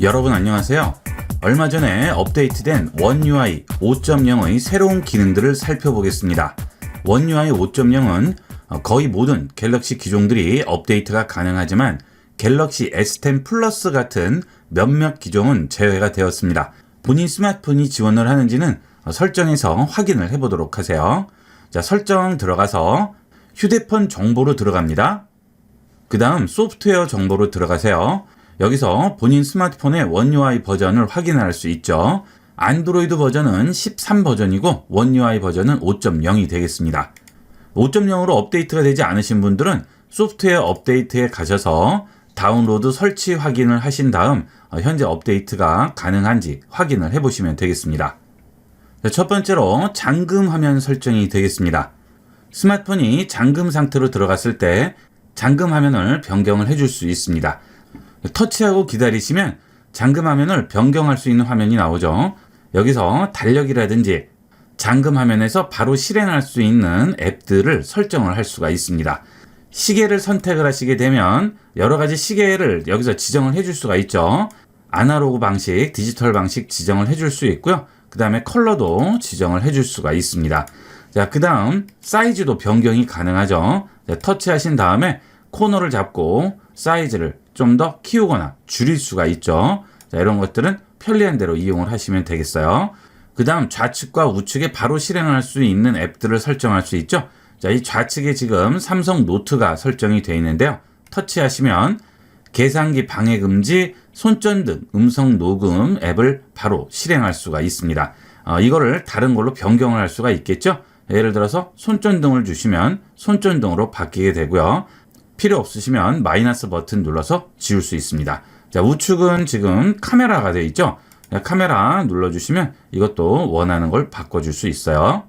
여러분 안녕하세요. 얼마 전에 업데이트된 원 UI 5.0의 새로운 기능들을 살펴보겠습니다. 원 UI 5.0은 거의 모든 갤럭시 기종들이 업데이트가 가능하지만 갤럭시 S10 플러스 같은 몇몇 기종은 제외가 되었습니다. 본인 스마트폰이 지원을 하는지는 설정에서 확인을 해보도록 하세요. 자, 설정 들어가서 휴대폰 정보로 들어갑니다. 그 다음 소프트웨어 정보로 들어가세요. 여기서 본인 스마트폰의 원 UI 버전을 확인할 수 있죠. 안드로이드 버전은 13 버전이고 원 UI 버전은 5.0이 되겠습니다. 5.0으로 업데이트가 되지 않으신 분들은 소프트웨어 업데이트에 가셔서 다운로드 설치 확인을 하신 다음 현재 업데이트가 가능한지 확인을 해보시면 되겠습니다. 첫 번째로 잠금 화면 설정이 되겠습니다. 스마트폰이 잠금 상태로 들어갔을 때 잠금 화면을 변경을 해줄 수 있습니다. 터치하고 기다리시면 잠금 화면을 변경할 수 있는 화면이 나오죠. 여기서 달력이라든지 잠금 화면에서 바로 실행할 수 있는 앱들을 설정을 할 수가 있습니다. 시계를 선택을 하시게 되면 여러 가지 시계를 여기서 지정을 해줄 수가 있죠. 아날로그 방식, 디지털 방식 지정을 해줄 수 있고요. 그 다음에 컬러도 지정을 해줄 수가 있습니다. 자, 그 다음 사이즈도 변경이 가능하죠. 자, 터치하신 다음에 코너를 잡고 사이즈를 좀 더 키우거나 줄일 수가 있죠. 자, 이런 것들은 편리한 대로 이용을 하시면 되겠어요. 그 다음 좌측과 우측에 바로 실행할 수 있는 앱들을 설정할 수 있죠. 자, 이 좌측에 지금 삼성 노트가 설정이 되어 있는데요. 터치하시면 계산기 방해 금지, 손전등, 음성 녹음 앱을 바로 실행할 수가 있습니다. 이거를 다른 걸로 변경을 할 수가 있겠죠. 예를 들어서 손전등을 주시면 손전등으로 바뀌게 되고요. 필요 없으시면 마이너스 버튼 눌러서 지울 수 있습니다. 자, 우측은 지금 카메라가 되어 있죠. 카메라 눌러주시면 이것도 원하는 걸 바꿔줄 수 있어요.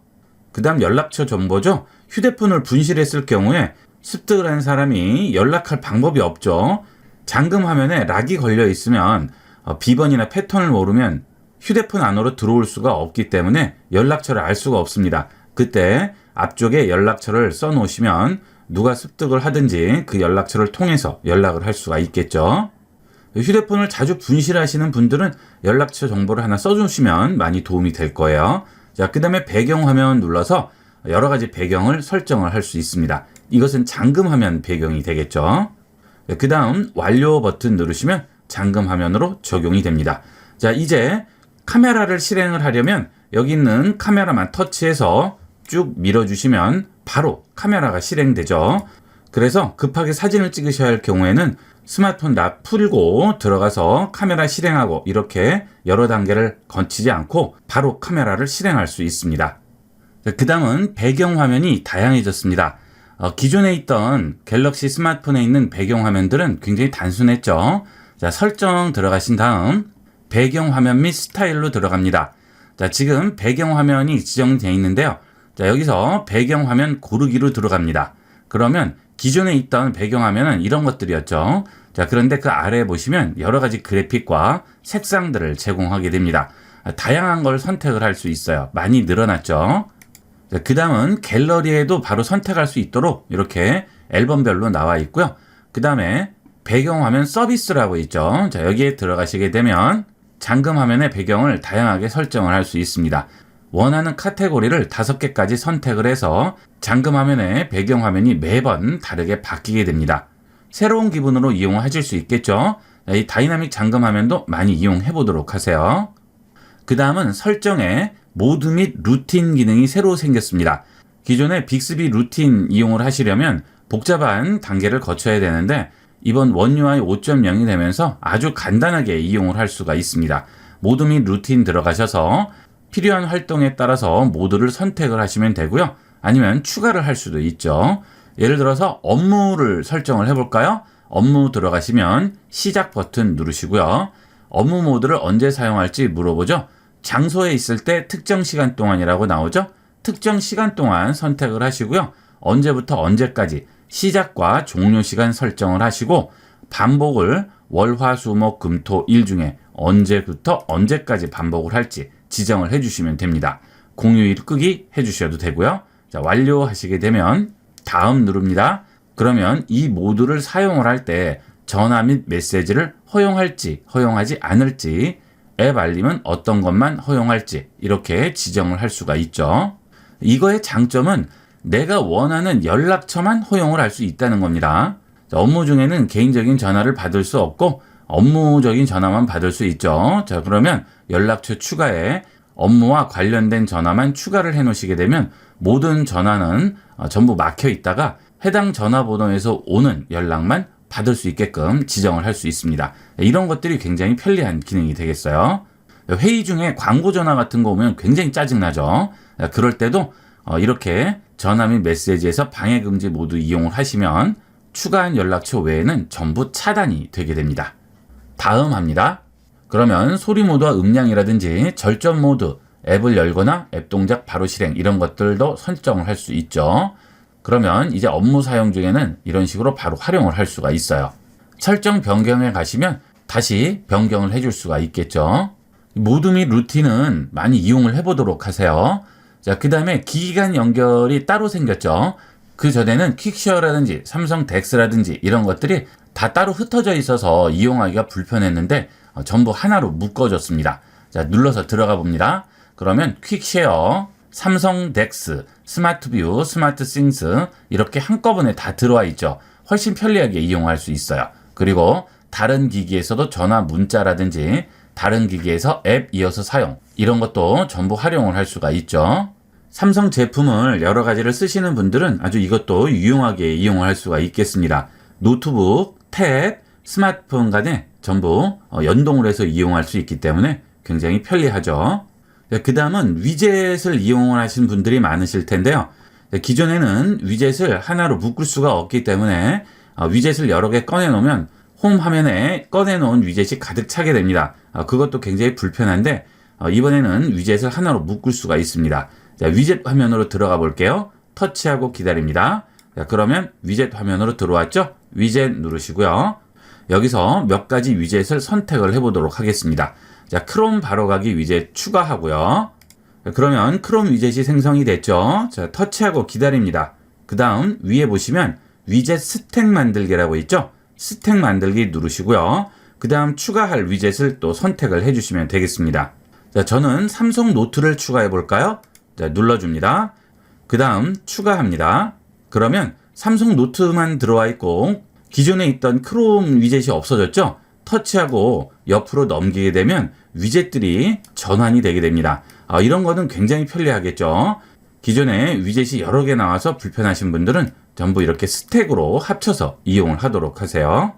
그 다음 연락처 정보죠. 휴대폰을 분실했을 경우에 습득을 한 사람이 연락할 방법이 없죠. 잠금 화면에 락이 걸려 있으면 비번이나 패턴을 모르면 휴대폰 안으로 들어올 수가 없기 때문에 연락처를 알 수가 없습니다. 그때 앞쪽에 연락처를 써 놓으시면 누가 습득을 하든지 그 연락처를 통해서 연락을 할 수가 있겠죠. 휴대폰을 자주 분실하시는 분들은 연락처 정보를 하나 써주시면 많이 도움이 될 거예요. 자, 그 다음에 배경화면 눌러서 여러 가지 배경을 설정을 할 수 있습니다. 이것은 잠금 화면 배경이 되겠죠. 그 다음 완료 버튼 누르시면 잠금 화면으로 적용이 됩니다. 자, 이제 카메라를 실행을 하려면 여기 있는 카메라만 터치해서 쭉 밀어주시면 바로 카메라가 실행되죠. 그래서 급하게 사진을 찍으셔야 할 경우에는 스마트폰 락 풀고 들어가서 카메라 실행하고 이렇게 여러 단계를 거치지 않고 바로 카메라를 실행할 수 있습니다. 그 다음은 배경화면이 다양해졌습니다. 기존에 있던 갤럭시 스마트폰에 있는 배경화면들은 굉장히 단순했죠. 자, 설정 들어가신 다음 배경화면 및 스타일로 들어갑니다. 자, 지금 배경화면이 지정되어 있는데요. 자, 여기서 배경화면 고르기로 들어갑니다. 그러면 기존에 있던 배경화면은 이런 것들이었죠. 자, 그런데 그 아래에 보시면 여러 가지 그래픽과 색상들을 제공하게 됩니다. 다양한 걸 선택을 할 수 있어요. 많이 늘어났죠. 자, 그 다음은 갤러리에도 바로 선택할 수 있도록 이렇게 앨범별로 나와 있고요. 그 다음에 배경화면 서비스라고 있죠. 자, 여기에 들어가시게 되면 잠금 화면의 배경을 다양하게 설정을 할 수 있습니다. 원하는 카테고리를 5개까지 선택을 해서 잠금 화면의 배경 화면이 매번 다르게 바뀌게 됩니다. 새로운 기분으로 이용하실 수 있겠죠. 이 다이나믹 잠금 화면도 많이 이용해 보도록 하세요. 그 다음은 설정에 모드 및 루틴 기능이 새로 생겼습니다. 기존에 빅스비 루틴 이용을 하시려면 복잡한 단계를 거쳐야 되는데 이번 원 UI 5.0이 되면서 아주 간단하게 이용을 할 수가 있습니다. 모드 및 루틴 들어가셔서 필요한 활동에 따라서 모드를 선택을 하시면 되고요. 아니면 추가를 할 수도 있죠. 예를 들어서 업무를 설정을 해볼까요? 업무 들어가시면 시작 버튼 누르시고요. 업무 모드를 언제 사용할지 물어보죠. 장소에 있을 때 특정 시간 동안이라고 나오죠. 특정 시간 동안 선택을 하시고요. 언제부터 언제까지 시작과 종료 시간 설정을 하시고 반복을 월, 화, 수, 목, 금, 토, 일 중에 언제부터 언제까지 반복을 할지 지정을 해주시면 됩니다. 공휴일 끄기 해주셔도 되고요. 자, 완료하시게 되면 다음 누릅니다. 그러면 이 모드를 사용을 할 때 전화 및 메시지를 허용할지 허용하지 않을지, 앱 알림은 어떤 것만 허용할지 이렇게 지정을 할 수가 있죠. 이거의 장점은 내가 원하는 연락처만 허용을 할 수 있다는 겁니다. 업무 중에는 개인적인 전화를 받을 수 없고 업무적인 전화만 받을 수 있죠. 자, 그러면 연락처 추가에 업무와 관련된 전화만 추가를 해 놓으시게 되면 모든 전화는 전부 막혀 있다가 해당 전화번호에서 오는 연락만 받을 수 있게끔 지정을 할 수 있습니다. 이런 것들이 굉장히 편리한 기능이 되겠어요. 회의 중에 광고 전화 같은 거 오면 굉장히 짜증나죠. 그럴 때도 이렇게 전화 및 메시지에서 방해 금지 모두 이용을 하시면 추가한 연락처 외에는 전부 차단이 되게 됩니다. 다음 합니다. 그러면 소리 모드와 음량이라든지 절전 모드, 앱을 열거나 앱 동작 바로 실행 이런 것들도 설정을 할 수 있죠. 그러면 이제 업무 사용 중에는 이런 식으로 바로 활용을 할 수가 있어요. 설정 변경에 가시면 다시 변경을 해줄 수가 있겠죠. 모드 및 루틴은 많이 이용을 해보도록 하세요. 자, 그 다음에 기기 간 연결이 따로 생겼죠. 그 전에는 퀵쉐어라든지 삼성 덱스라든지 이런 것들이 다 따로 흩어져 있어서 이용하기가 불편했는데 전부 하나로 묶어졌습니다. 자, 눌러서 들어가 봅니다. 그러면 퀵쉐어, 삼성 덱스, 스마트뷰, 스마트싱스 이렇게 한꺼번에 다 들어와 있죠. 훨씬 편리하게 이용할 수 있어요. 그리고 다른 기기에서도 전화 문자라든지 다른 기기에서 앱 이어서 사용 이런 것도 전부 활용을 할 수가 있죠. 삼성 제품을 여러 가지를 쓰시는 분들은 아주 이것도 유용하게 이용을 할 수가 있겠습니다. 노트북, 탭, 스마트폰 간에 전부 연동을 해서 이용할 수 있기 때문에 굉장히 편리하죠. 그 다음은 위젯을 이용을 하신 분들이 많으실 텐데요. 기존에는 위젯을 하나로 묶을 수가 없기 때문에 위젯을 여러 개 꺼내놓으면 홈 화면에 꺼내놓은 위젯이 가득 차게 됩니다. 그것도 굉장히 불편한데 이번에는 위젯을 하나로 묶을 수가 있습니다. 자, 위젯 화면으로 들어가 볼게요. 터치하고 기다립니다. 자, 그러면 위젯 화면으로 들어왔죠? 위젯 누르시고요. 여기서 몇 가지 위젯을 선택을 해보도록 하겠습니다. 자, 크롬 바로가기 위젯 추가하고요. 자, 그러면 크롬 위젯이 생성이 됐죠? 자, 터치하고 기다립니다. 그 다음 위에 보시면 위젯 스택 만들기라고 있죠? 스택 만들기 누르시고요. 그 다음 추가할 위젯을 또 선택을 해주시면 되겠습니다. 자, 저는 삼성 노트를 추가해 볼까요? 자, 눌러줍니다. 그 다음 추가합니다. 그러면 삼성 노트만 들어와 있고 기존에 있던 크롬 위젯이 없어졌죠? 터치하고 옆으로 넘기게 되면 위젯들이 전환이 되게 됩니다. 이런 거는 굉장히 편리하겠죠? 기존에 위젯이 여러 개 나와서 불편하신 분들은 전부 이렇게 스택으로 합쳐서 이용을 하도록 하세요.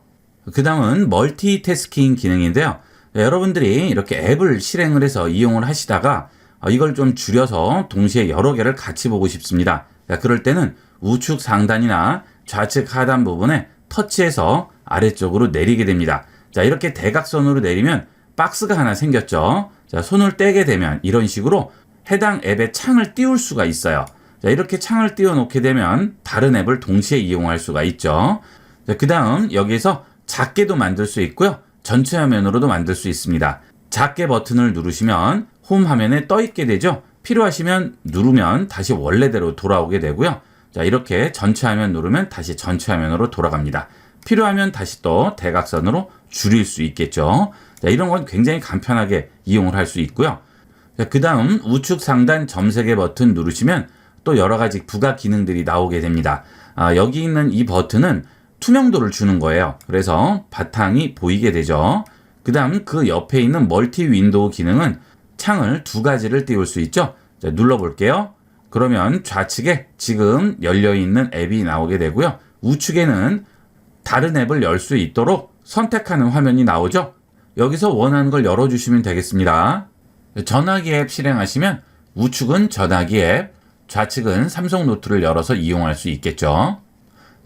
그 다음은 멀티태스킹 기능인데요. 여러분들이 이렇게 앱을 실행을 해서 이용을 하시다가 이걸 좀 줄여서 동시에 여러 개를 같이 보고 싶습니다. 그럴 때는 우측 상단이나 좌측 하단 부분에 터치해서 아래쪽으로 내리게 됩니다. 자, 이렇게 대각선으로 내리면 박스가 하나 생겼죠. 자, 손을 떼게 되면 이런 식으로 해당 앱에 창을 띄울 수가 있어요. 자, 이렇게 창을 띄워 놓게 되면 다른 앱을 동시에 이용할 수가 있죠. 자, 그 다음 여기에서 작게도 만들 수 있고요. 전체 화면으로도 만들 수 있습니다. 작게 버튼을 누르시면 홈 화면에 떠 있게 되죠. 필요하시면 누르면 다시 원래대로 돌아오게 되고요. 자, 이렇게 전체 화면 누르면 다시 전체 화면으로 돌아갑니다. 필요하면 다시 또 대각선으로 줄일 수 있겠죠. 자, 이런 건 굉장히 간편하게 이용을 할 수 있고요. 그 다음 우측 상단 점 3개 버튼 누르시면 또 여러 가지 부가 기능들이 나오게 됩니다. 여기 있는 이 버튼은 투명도를 주는 거예요. 그래서 바탕이 보이게 되죠. 그 다음 그 옆에 있는 멀티 윈도우 기능은 창을 2가지를 띄울 수 있죠. 자, 눌러볼게요. 그러면 좌측에 지금 열려있는 앱이 나오게 되고요. 우측에는 다른 앱을 열 수 있도록 선택하는 화면이 나오죠. 여기서 원하는 걸 열어주시면 되겠습니다. 전화기 앱 실행하시면 우측은 전화기 앱, 좌측은 삼성 노트를 열어서 이용할 수 있겠죠.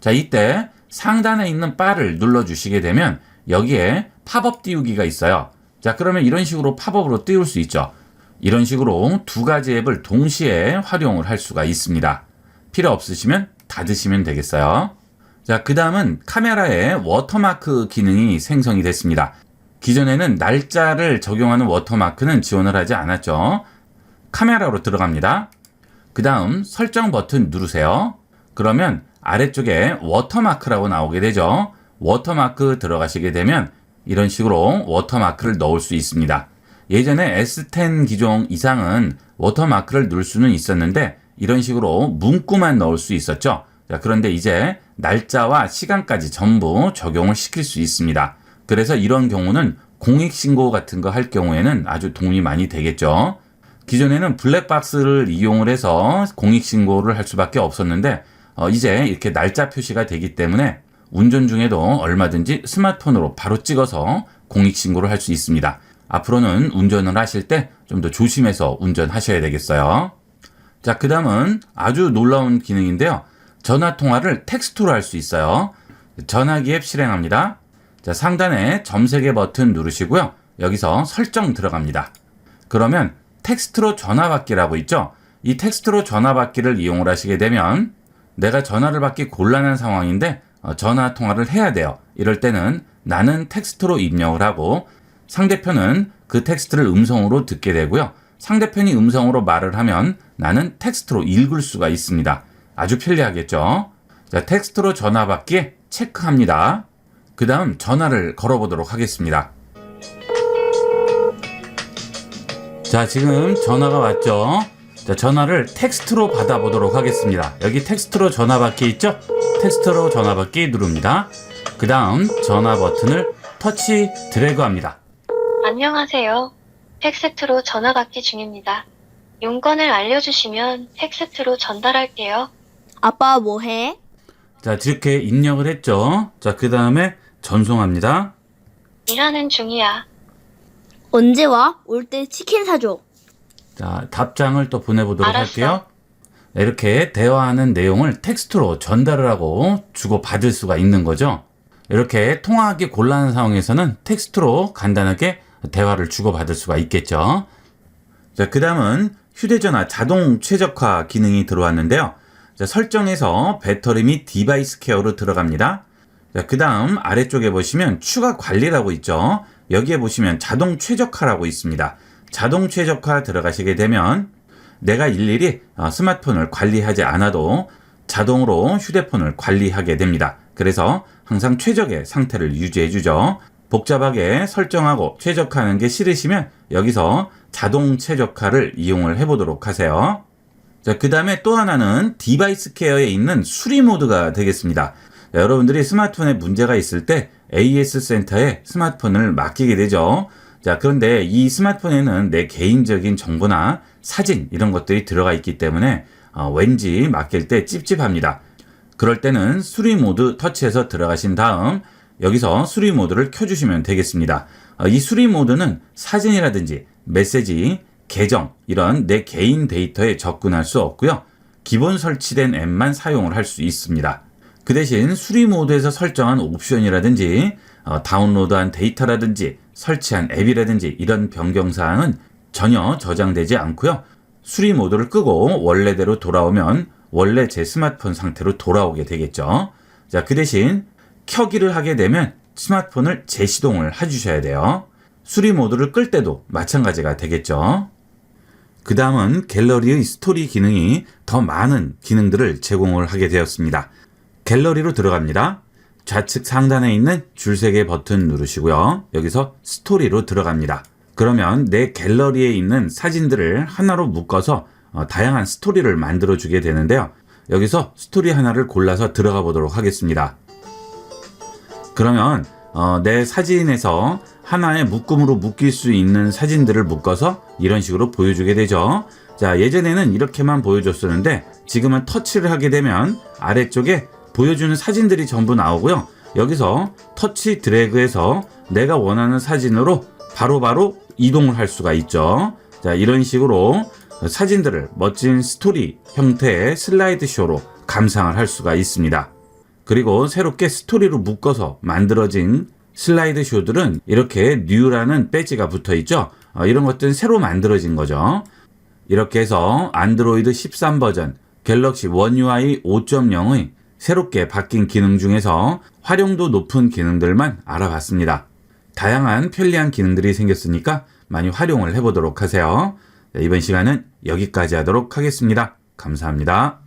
자, 이때 상단에 있는 바를 눌러주시게 되면 여기에 팝업 띄우기가 있어요. 자, 그러면 이런 식으로 팝업으로 띄울 수 있죠. 이런 식으로 2가지 앱을 동시에 활용을 할 수가 있습니다. 필요 없으시면 닫으시면 되겠어요. 자, 그 다음은 카메라에 워터마크 기능이 생성이 됐습니다. 기존에는 날짜를 적용하는 워터마크는 지원을 하지 않았죠. 카메라로 들어갑니다. 그 다음 설정 버튼 누르세요. 그러면 아래쪽에 워터마크라고 나오게 되죠. 워터마크 들어가시게 되면 이런 식으로 워터마크를 넣을 수 있습니다. 예전에 S10 기종 이상은 워터마크를 넣을 수는 있었는데 이런 식으로 문구만 넣을 수 있었죠. 자, 그런데 이제 날짜와 시간까지 전부 적용을 시킬 수 있습니다. 그래서 이런 경우는 공익신고 같은 거 할 경우에는 아주 도움이 많이 되겠죠. 기존에는 블랙박스를 이용을 해서 공익신고를 할 수밖에 없었는데 이제 이렇게 날짜 표시가 되기 때문에 운전 중에도 얼마든지 스마트폰으로 바로 찍어서 공익신고를 할 수 있습니다. 앞으로는 운전을 하실 때 좀 더 조심해서 운전하셔야 되겠어요. 자, 그 다음은 아주 놀라운 기능인데요. 전화통화를 텍스트로 할 수 있어요. 전화기 앱 실행합니다. 자, 상단에 점 3개 버튼 누르시고요. 여기서 설정 들어갑니다. 그러면 텍스트로 전화받기라고 있죠. 이 텍스트로 전화받기를 이용을 하시게 되면 내가 전화를 받기 곤란한 상황인데 전화 통화를 해야 돼요. 이럴 때는 나는 텍스트로 입력을 하고 상대편은 그 텍스트를 음성으로 듣게 되고요. 상대편이 음성으로 말을 하면 나는 텍스트로 읽을 수가 있습니다. 아주 편리하겠죠. 자, 텍스트로 전화 받기 체크합니다. 그 다음 전화를 걸어보도록 하겠습니다. 자, 지금 전화가 왔죠. 자, 전화를 텍스트로 받아보도록 하겠습니다. 여기 텍스트로 전화 받기 있죠? 텍스트로 전화 받기 누릅니다. 그 다음 전화 버튼을 터치 드래그 합니다. 안녕하세요. 텍스트로 전화 받기 중입니다. 용건을 알려주시면 텍스트로 전달할게요. 아빠 뭐해? 자, 이렇게 입력을 했죠. 자, 그 다음에 전송합니다. 일하는 중이야. 언제 와? 올 때 치킨 사줘. 자, 답장을 또 보내보도록 알았어. 할게요. 이렇게 대화하는 내용을 텍스트로 전달을 하고 주고받을 수가 있는 거죠. 이렇게 통화하기 곤란한 상황에서는 텍스트로 간단하게 대화를 주고받을 수가 있겠죠. 자, 그 다음은 휴대전화 자동 최적화 기능이 들어왔는데요. 자, 설정에서 배터리 및 디바이스 케어로 들어갑니다. 자, 그 다음 아래쪽에 보시면 추가 관리라고 있죠. 여기에 보시면 자동 최적화라고 있습니다. 자동 최적화 들어가시게 되면 내가 일일이 스마트폰을 관리하지 않아도 자동으로 휴대폰을 관리하게 됩니다. 그래서 항상 최적의 상태를 유지해 주죠. 복잡하게 설정하고 최적화하는 게 싫으시면 여기서 자동 최적화를 이용을 해보도록 하세요. 자, 그 다음에 또 하나는 디바이스 케어에 있는 수리 모드가 되겠습니다. 자, 여러분들이 스마트폰에 문제가 있을 때 AS 센터에 스마트폰을 맡기게 되죠. 자, 그런데 이 스마트폰에는 내 개인적인 정보나 사진 이런 것들이 들어가 있기 때문에 왠지 맡길 때 찝찝합니다. 그럴 때는 수리 모드 터치해서 들어가신 다음 여기서 수리 모드를 켜주시면 되겠습니다. 이 수리 모드는 사진이라든지 메시지, 계정 이런 내 개인 데이터에 접근할 수 없고요. 기본 설치된 앱만 사용을 할 수 있습니다. 그 대신 수리 모드에서 설정한 옵션이라든지 다운로드한 데이터라든지 설치한 앱이라든지 이런 변경사항은 전혀 저장되지 않고요. 수리 모드를 끄고 원래대로 돌아오면 원래 제 스마트폰 상태로 돌아오게 되겠죠. 자, 그 대신 켜기를 하게 되면 스마트폰을 재시동을 해주셔야 돼요. 수리 모드를 끌 때도 마찬가지가 되겠죠. 그 다음은 갤러리의 스토리 기능이 더 많은 기능들을 제공을 하게 되었습니다. 갤러리로 들어갑니다. 좌측 상단에 있는 줄 3개 버튼 누르시고요. 여기서 스토리로 들어갑니다. 그러면 내 갤러리에 있는 사진들을 하나로 묶어서 다양한 스토리를 만들어주게 되는데요. 여기서 스토리 하나를 골라서 들어가 보도록 하겠습니다. 그러면 내 사진에서 하나의 묶음으로 묶일 수 있는 사진들을 묶어서 이런 식으로 보여주게 되죠. 자, 예전에는 이렇게만 보여줬었는데 지금은 터치를 하게 되면 아래쪽에 보여주는 사진들이 전부 나오고요. 여기서 터치 드래그해서 내가 원하는 사진으로 바로바로 이동을 할 수가 있죠. 자, 이런 식으로 사진들을 멋진 스토리 형태의 슬라이드쇼로 감상을 할 수가 있습니다. 그리고 새롭게 스토리로 묶어서 만들어진 슬라이드쇼들은 이렇게 뉴라는 배지가 붙어 있죠. 이런 것들은 새로 만들어진 거죠. 이렇게 해서 안드로이드 13 버전 갤럭시 원 UI 5.0의 새롭게 바뀐 기능 중에서 활용도 높은 기능들만 알아봤습니다. 다양한 편리한 기능들이 생겼으니까 많이 활용을 해보도록 하세요. 이번 시간은 여기까지 하도록 하겠습니다. 감사합니다.